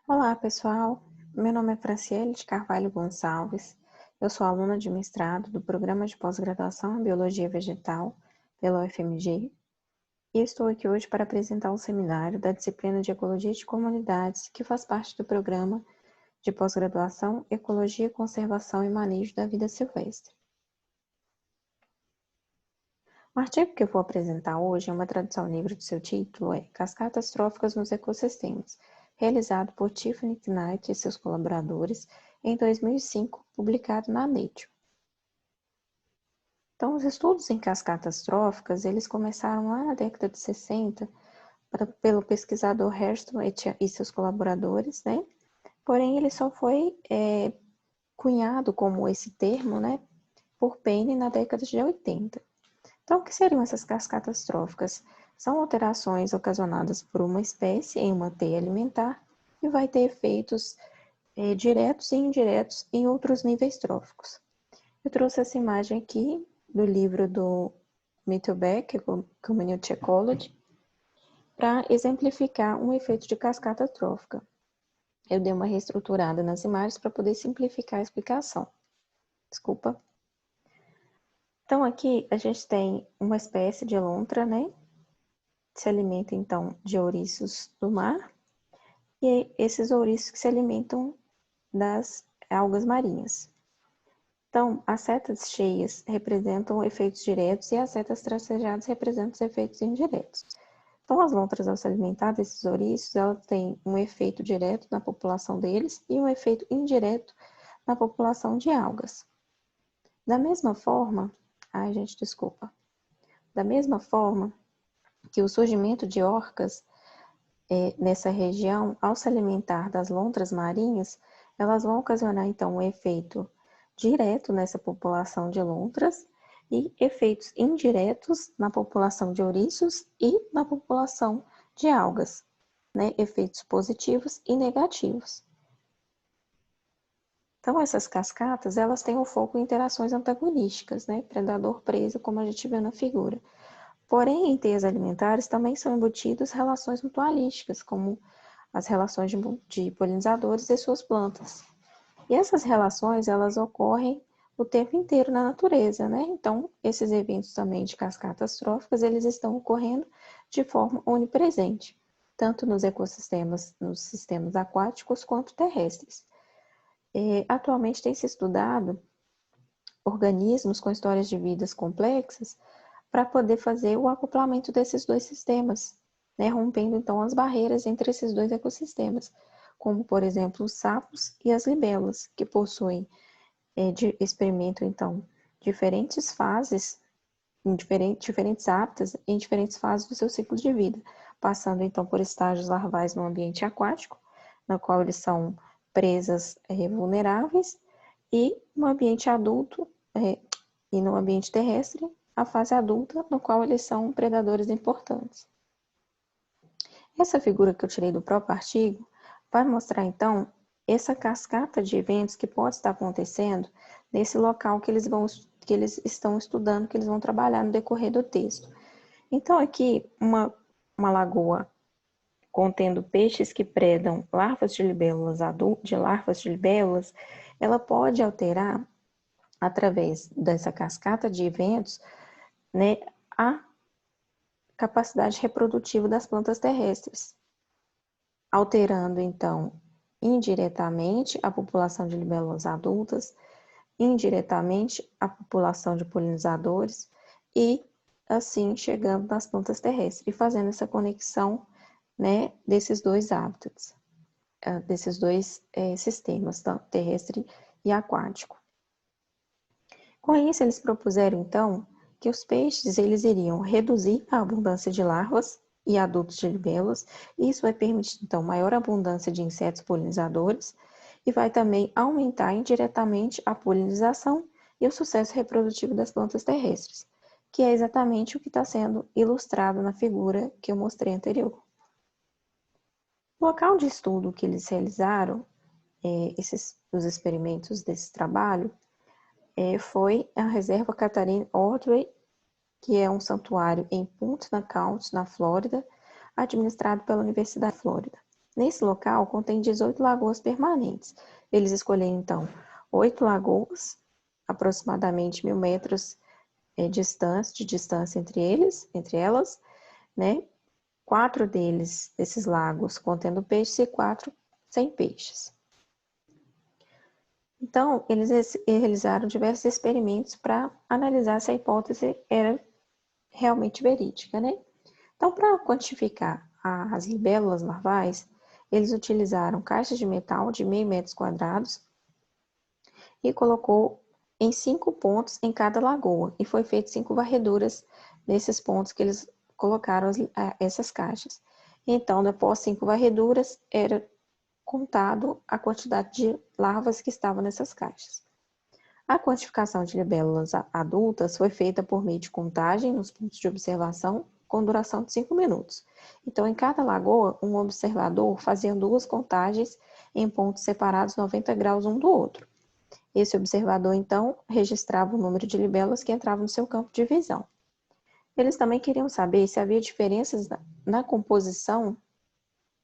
Olá, pessoal. Meu nome é Franciele de Carvalho Gonçalves. Eu sou aluna de mestrado do Programa de Pós-Graduação em Biologia Vegetal pela UFMG e estou aqui hoje para apresentar o seminário da disciplina de Ecologia de Comunidades, que faz parte do Programa de Pós-Graduação Ecologia, Conservação e Manejo da Vida Silvestre. O artigo que eu vou apresentar hoje é uma tradução livre do seu título, é Cascatas Tróficas nos Ecossistemas, realizado por Tiffany Knight e seus colaboradores em 2005, publicado na Nature. Então, os estudos em cascatas tróficas, eles começaram lá na década de 60, pelo pesquisador Hairston e seus colaboradores, né? Porém, ele só foi cunhado como esse termo, né, por Payne na década de 80. Então, o que seriam essas cascatas tróficas? São alterações ocasionadas por uma espécie em uma teia alimentar e vai ter efeitos diretos e indiretos em outros níveis tróficos. Eu trouxe essa imagem aqui do livro do Mittelbeck, Community Ecology, para exemplificar um efeito de cascata trófica. Eu dei uma reestruturada nas imagens para poder simplificar a explicação. Desculpa. Então, aqui a gente tem uma espécie de lontra, né? Se alimenta, então, de ouriços do mar. E esses ouriços que se alimentam das algas marinhas. Então, as setas cheias representam efeitos diretos e as setas tracejadas representam os efeitos indiretos. Então, as lontras, ao se alimentar desses ouriços, elas têm um efeito direto na população deles e um efeito indireto na população de algas. Da mesma forma, da mesma forma que o surgimento de orcas nessa região, ao se alimentar das lontras marinhas, elas vão ocasionar, então, um efeito direto nessa população de lontras e efeitos indiretos na população de ouriços e na população de algas, né? Efeitos positivos e negativos. Então, essas cascatas, elas têm um foco em interações antagonísticas, né? Predador-presa, como a gente vê na figura. Porém, em teias alimentares também são embutidas relações mutualísticas, como as relações de polinizadores e suas plantas. E essas relações, elas ocorrem o tempo inteiro na natureza, né? Então, esses eventos também de cascatas tróficas, eles estão ocorrendo de forma onipresente, tanto nos ecossistemas, nos sistemas aquáticos quanto terrestres. Atualmente tem se estudado organismos com histórias de vidas complexas para poder fazer o acoplamento desses dois sistemas, né? Rompendo então as barreiras entre esses dois ecossistemas, como por exemplo os sapos e as libélulas, que possuem experimentam então diferentes fases, em diferentes hábitats, em diferentes fases do seu ciclo de vida, passando então por estágios larvais no ambiente aquático, no qual eles são presas vulneráveis, e no ambiente adulto e no ambiente terrestre, a fase adulta, no qual eles são predadores importantes. Essa figura que eu tirei do próprio artigo vai mostrar, então, essa cascata de eventos que pode estar acontecendo nesse local que eles estão estudando, que eles vão trabalhar no decorrer do texto. Então, aqui, uma lagoa contendo peixes que predam larvas de libélulas ela pode alterar, através dessa cascata de eventos, né, a capacidade reprodutiva das plantas terrestres, alterando, então, indiretamente a população de libélulas adultas, indiretamente a população de polinizadores e, assim, chegando nas plantas terrestres e fazendo essa conexão, né, desses dois hábitats, desses dois sistemas, terrestre e aquático. Com isso, eles propuseram, então, que os peixes eles iriam reduzir a abundância de larvas e adultos de libélulas, e isso vai permitir, então, maior abundância de insetos polinizadores, e vai também aumentar indiretamente a polinização e o sucesso reprodutivo das plantas terrestres, que é exatamente o que está sendo ilustrado na figura que eu mostrei anterior. O local de estudo que eles realizaram, os experimentos desse trabalho, foi a Reserva Catherine Ordway, que é um santuário em Punta County, na Flórida, administrado pela Universidade da Flórida. Nesse local, contém 18 lagoas permanentes. Eles escolheram, então, 8 lagoas, aproximadamente 1.000 metros de distância entre elas, né? 4 desses lagos contendo peixes e 4 sem peixes. Então, eles realizaram diversos experimentos para analisar se a hipótese era realmente verídica, né? Então, para quantificar as libélulas larvais, eles utilizaram caixas de metal de 0,5 metros quadrados e colocou em 5 pontos em cada lagoa. E foi feito 5 varreduras nesses pontos que eles colocaram essas caixas. Então, após 5 varreduras, era contado a quantidade de larvas que estavam nessas caixas. A quantificação de libélulas adultas foi feita por meio de contagem nos pontos de observação, com duração de 5 minutos. Então, em cada lagoa, um observador fazia 2 contagens em pontos separados 90 graus um do outro. Esse observador, então, registrava o número de libélulas que entravam no seu campo de visão. Eles também queriam saber se havia diferenças na composição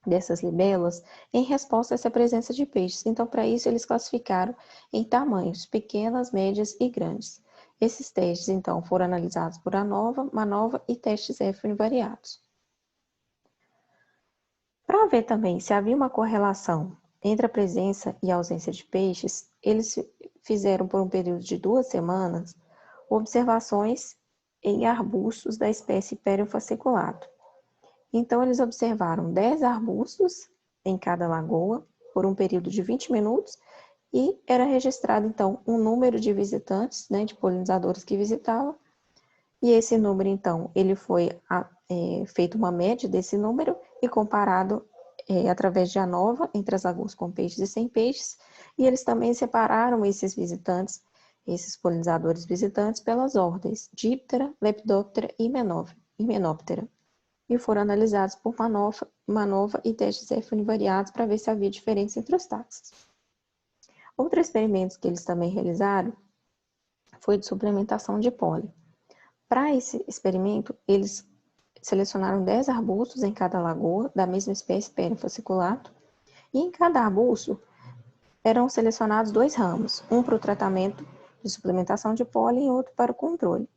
dessas libélulas em resposta a essa presença de peixes. Então, para isso, eles classificaram em tamanhos, pequenas, médias e grandes. Esses testes, então, foram analisados por ANOVA, MANOVA e testes F univariados. Para ver também se havia uma correlação entre a presença e a ausência de peixes, eles fizeram por um período de 2 semanas observações em arbustos da espécie Hyperion fasciculatum. Então, eles observaram 10 arbustos em cada lagoa por um período de 20 minutos e era registrado, então, um número de visitantes, né, de polinizadores que visitavam. E esse número, então, ele foi feito uma média desse número e comparado através de ANOVA entre as lagoas com peixes e sem peixes. E eles também separaram esses visitantes, esses polinizadores visitantes, pelas ordens Diptera, Lepidoptera e Hymenoptera. E foram analisados por MANOVA e testes F univariados para ver se havia diferença entre os táxis. Outro experimento que eles também realizaram foi de suplementação de pólen. Para esse experimento, eles selecionaram 10 arbustos em cada lagoa, da mesma espécie Hyperion fasciculatum, e em cada arbusto eram selecionados 2 ramos, um para o tratamento de suplementação de pólen e outro para o controle.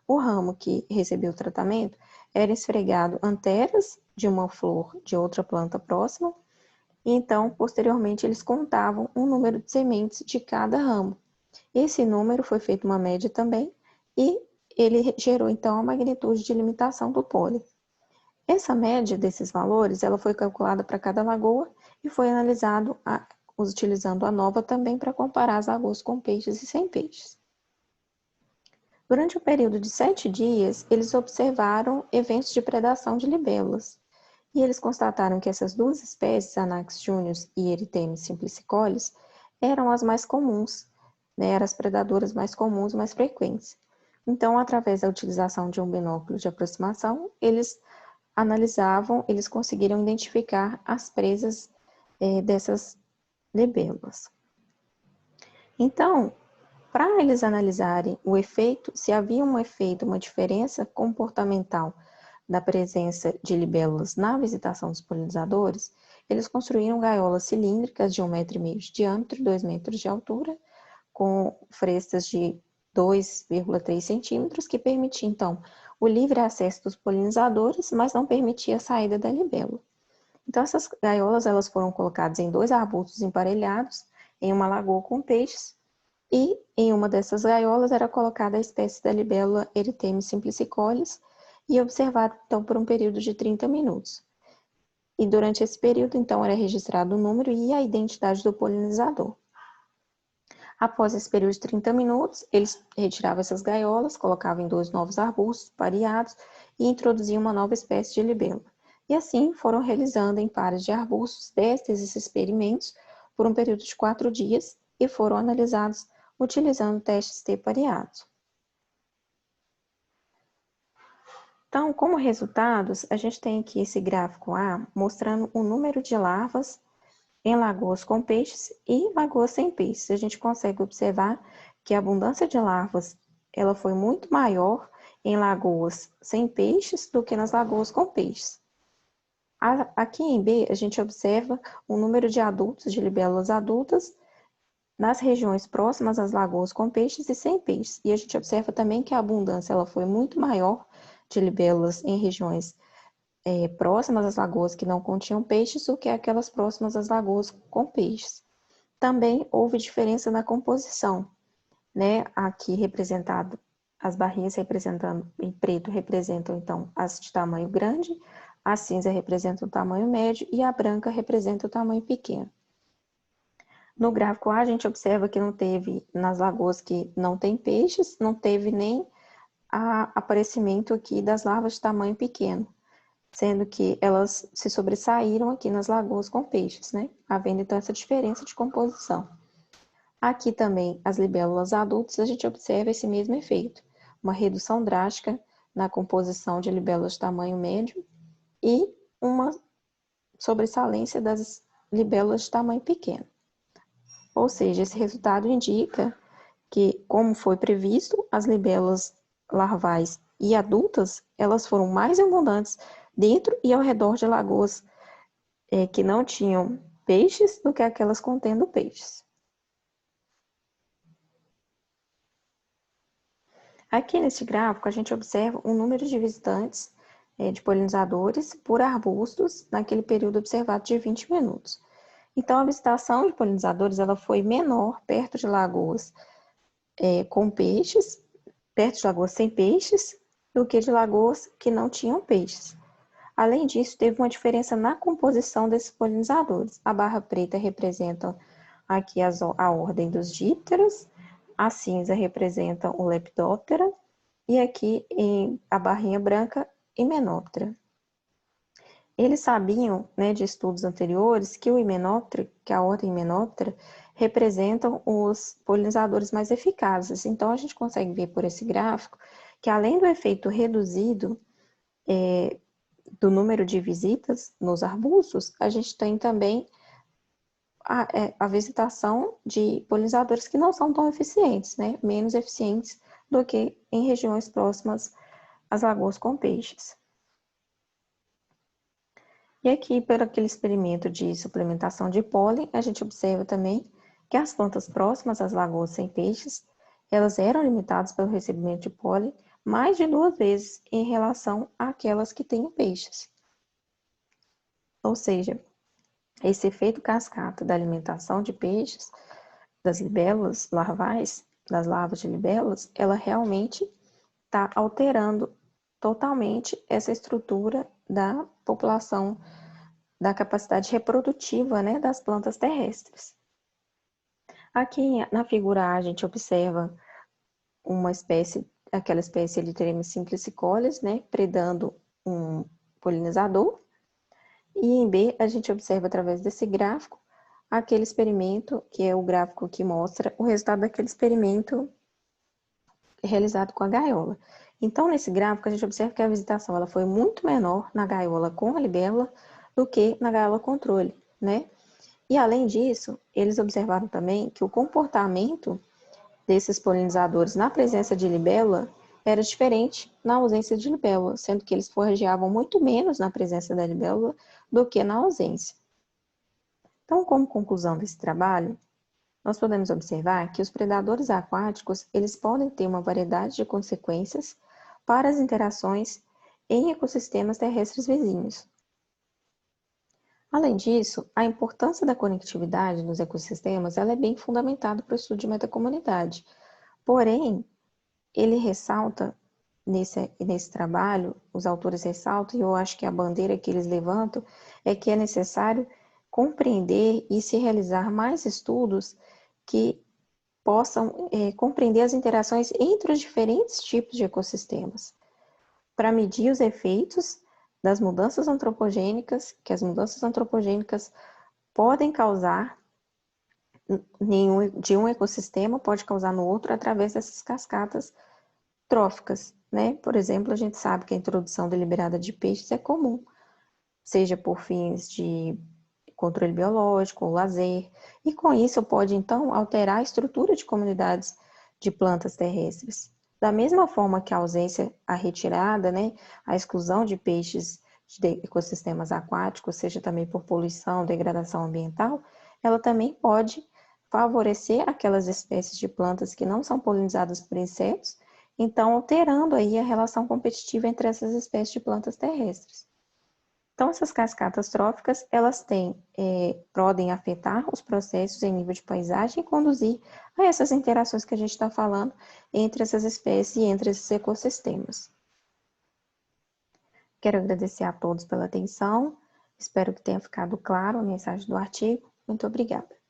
O ramo que recebeu o tratamento era esfregado anteras de uma flor de outra planta próxima, e então, posteriormente, eles contavam o número de sementes de cada ramo. Esse número foi feito uma média também, e ele gerou, então, a magnitude de limitação do pólen. Essa média desses valores, ela foi calculada para cada lagoa e foi analisado utilizando a ANOVA também para comparar as lagoas com peixes e sem peixes. Durante o período de 7 dias, eles observaram eventos de predação de libélulas. E eles constataram que essas 2 espécies, Anax junius e Erythemis simplicicolis, eram as mais comuns, né? Eram as predadoras mais comuns, mais frequentes. Então, através da utilização de um binóculo de aproximação, eles conseguiram identificar as presas dessas libélulas. Então, para eles analisarem o efeito, se havia um efeito, uma diferença comportamental da presença de libélulas na visitação dos polinizadores, eles construíram gaiolas cilíndricas de 1,5 metro de diâmetro e 2 metros de altura, com frestas de 2,3 centímetros, que permitia, então, o livre acesso dos polinizadores, mas não permitia a saída da libélula. Então, essas gaiolas elas foram colocadas em 2 arbustos emparelhados, em uma lagoa com peixes, e em uma dessas gaiolas era colocada a espécie da libélula Erythemis simplicicolis e observado, então, por um período de 30 minutos. E durante esse período, então, era registrado o número e a identidade do polinizador. Após esse período de 30 minutos, eles retiravam essas gaiolas, colocavam em 2 novos arbustos pareados e introduziam uma nova espécie de libélula. E assim foram realizando em pares de arbustos 10 desses experimentos por um período de 4 dias e foram analisados utilizando testes T pareados. Então, como resultados, a gente tem aqui esse gráfico A mostrando o número de larvas em lagoas com peixes e lagoas sem peixes. A gente consegue observar que a abundância de larvas ela foi muito maior em lagoas sem peixes do que nas lagoas com peixes. Aqui em B, a gente observa o número de adultos, de libélulas adultas, nas regiões próximas às lagoas com peixes e sem peixes. E a gente observa também que a abundância ela foi muito maior de libélulas em regiões próximas às lagoas que não continham peixes do que aquelas próximas às lagoas com peixes. Também houve diferença na composição, né? Aqui representado, as barrinhas representando em preto representam então as de tamanho grande, a cinza representa o tamanho médio e a branca representa o tamanho pequeno. No gráfico A, a gente observa que não teve, nas lagoas que não tem peixes, não teve nem aparecimento aqui das larvas de tamanho pequeno, sendo que elas se sobressaíram aqui nas lagoas com peixes, né? Havendo então essa diferença de composição. Aqui também, as libélulas adultas, a gente observa esse mesmo efeito, uma redução drástica na composição de libélulas de tamanho médio e uma sobressalência das libélulas de tamanho pequeno. Ou seja, esse resultado indica que, como foi previsto, as libélulas larvais e adultas, elas foram mais abundantes dentro e ao redor de lagoas que não tinham peixes do que aquelas contendo peixes. Aqui nesse gráfico, a gente observa o número de visitantes de polinizadores por arbustos naquele período observado de 20 minutos. Então, a visitação de polinizadores ela foi menor perto de lagoas com peixes, perto de lagoas sem peixes, do que de lagoas que não tinham peixes. Além disso, teve uma diferença na composição desses polinizadores. A barra preta representa aqui a ordem dos dípteros, a cinza representa o Lepidoptera e aqui a barrinha branca, Hymenoptera. Eles sabiam, né, de estudos anteriores, que o Hymenoptera, que a ordem Hymenoptera, representam os polinizadores mais eficazes. Então, a gente consegue ver por esse gráfico que, além do efeito reduzido do número de visitas nos arbustos, a gente tem também a visitação de polinizadores que não são tão eficientes, né? Menos eficientes do que em regiões próximas às lagoas com peixes. E aqui, por aquele experimento de suplementação de pólen, a gente observa também que as plantas próximas às lagoas sem peixes, elas eram limitadas pelo recebimento de pólen mais de 2 vezes em relação àquelas que têm peixes. Ou seja, esse efeito cascata da alimentação de peixes, das libélulas larvais, das larvas de libélulas, ela realmente está alterando totalmente essa estrutura da população, da capacidade reprodutiva, né, das plantas terrestres. Aqui na figura A, a gente observa uma espécie, aquela espécie Elythrema simplicicolis, né, predando um polinizador. E em B, a gente observa através desse gráfico aquele experimento, que é o gráfico que mostra o resultado daquele experimento realizado com a gaiola. Então, nesse gráfico, a gente observa que a visitação ela foi muito menor na gaiola com a libélula do que na gaiola controle, né? E, além disso, eles observaram também que o comportamento desses polinizadores na presença de libélula era diferente na ausência de libélula, sendo que eles forrageavam muito menos na presença da libélula do que na ausência. Então, como conclusão desse trabalho, nós podemos observar que os predadores aquáticos, eles podem ter uma variedade de consequências para as interações em ecossistemas terrestres vizinhos. Além disso, a importância da conectividade nos ecossistemas ela é bem fundamentada para o estudo de metacomunidade. Porém, ele ressalta, nesse trabalho, os autores ressaltam, e eu acho que a bandeira que eles levantam, é que é necessário compreender e se realizar mais estudos que possam compreender as interações entre os diferentes tipos de ecossistemas, para medir os efeitos das mudanças antropogênicas, que as mudanças antropogênicas podem causar de um ecossistema, pode causar no outro através dessas cascatas tróficas, né? Por exemplo, a gente sabe que a introdução deliberada de peixes é comum, seja por fins de controle biológico ou lazer, e com isso pode então alterar a estrutura de comunidades de plantas terrestres. Da mesma forma que a ausência, a retirada, né, a exclusão de peixes de ecossistemas aquáticos, seja também por poluição, degradação ambiental, ela também pode favorecer aquelas espécies de plantas que não são polinizadas por insetos, então alterando aí a relação competitiva entre essas espécies de plantas terrestres. Então, essas cascatas tróficas, elas podem afetar os processos em nível de paisagem e conduzir a essas interações que a gente está falando entre essas espécies e entre esses ecossistemas. Quero agradecer a todos pela atenção, espero que tenha ficado claro a mensagem do artigo. Muito obrigada.